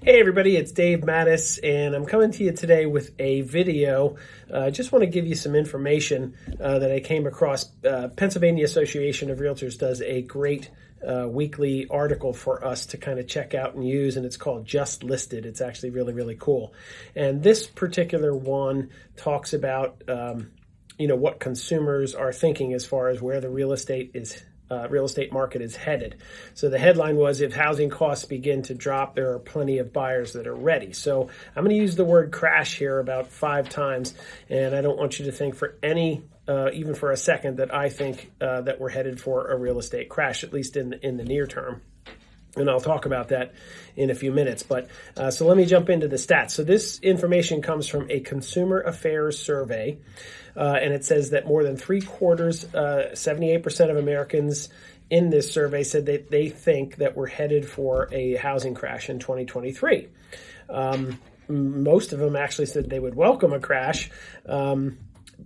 Hey everybody, it's Dave Mattis, and I'm coming to you today with a video. I just want to give you some information that I came across. Pennsylvania Association of Realtors does a great weekly article for us to kind of check out and use, and it's called Just Listed. It's actually really cool. And this particular one talks about what consumers are thinking as far as where the real estate market is headed. So the headline was, if housing costs begin to drop, there are plenty of buyers that are ready. So I'm going to use the word crash here about 5 times, and I don't want you to think for even for a second that I think that we're headed for a real estate crash, at least in the near term. And I'll talk about that in a few minutes. But so let me jump into the stats. So this information comes from a Consumer Affairs survey. And it says that more than 3/4, 78% of Americans in this survey said that they think that we're headed for a housing crash in 2023. Most of them actually said they would welcome a crash,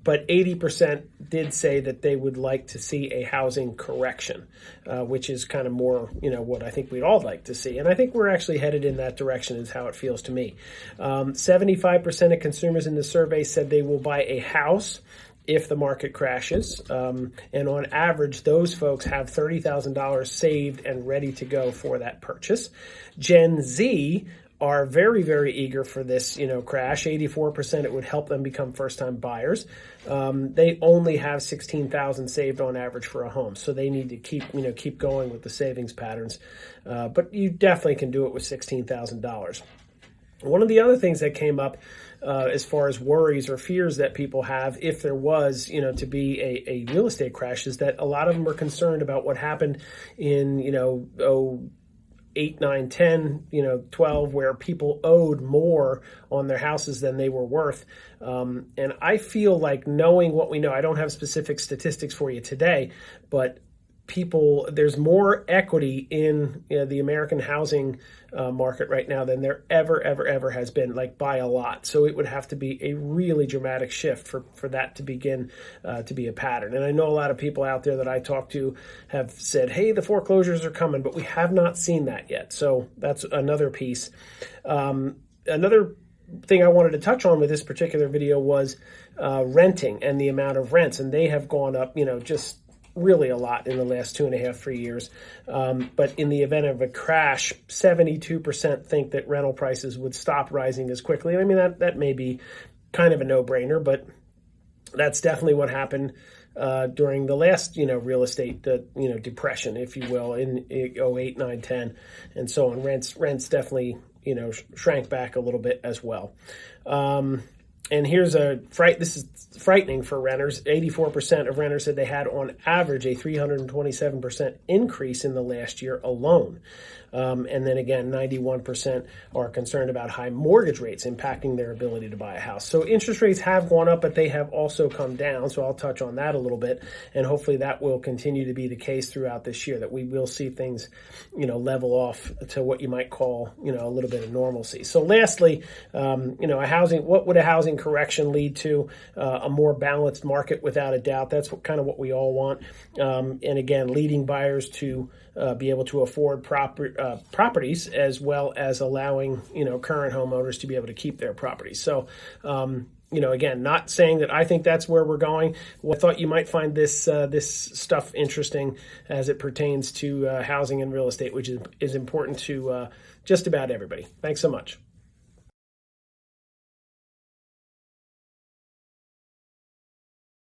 but 80% did say that they would like to see a housing correction, which is kind of more, what I think we'd all like to see. And I think we're actually headed in that direction is how it feels to me. 75% of consumers in the survey said they will buy a house if the market crashes. And on average, those folks have $30,000 saved and ready to go for that purchase. Gen Z are very eager for this, crash. 84% it would help them become first-time buyers. They only have $16,000 saved on average for a home, so they need to keep going with the savings patterns. But you definitely can do it with $16,000. One of the other things that came up as far as worries or fears that people have if there was, to be a real estate crash, is that a lot of them are concerned about what happened in, 8, 9, 10, 12, where people owed more on their houses than they were worth. And I feel like, knowing what we know, I don't have specific statistics for you today, but there's more equity in the American housing market right now than there ever has been, like by a lot. So it would have to be a really dramatic shift for that to begin to be a pattern. And I know a lot of people out there that I talk to have said, hey, the foreclosures are coming, but we have not seen that yet. So that's another piece. Another thing I wanted to touch on with this particular video was renting and the amount of rents. And they have gone up, just really a lot in the last 2.5-3 years. But in the event of a crash, 72% think that rental prices would stop rising as quickly. I mean, that may be kind of a no-brainer, but that's definitely what happened during the last, real estate, depression, if you will, in 08, 9, 10, and so on. Rents definitely, shrank back a little bit as well. And here's this is frightening for renters. 84% of renters said they had on average a 327% increase in the last year alone. And then again, 91% are concerned about high mortgage rates impacting their ability to buy a house. So interest rates have gone up, but they have also come down. So I'll touch on that a little bit. And hopefully that will continue to be the case throughout this year, that we will see things, level off to what you might call, a little bit of normalcy. So lastly, what would a housing correction lead to? A more balanced market, without a doubt. That's kind of what we all want. And again, leading buyers to be able to afford properties, as well as allowing, current homeowners to be able to keep their properties. So, again, not saying that I think that's where we're going. I thought you might find this stuff interesting as it pertains to housing and real estate, which is important to just about everybody. Thanks so much.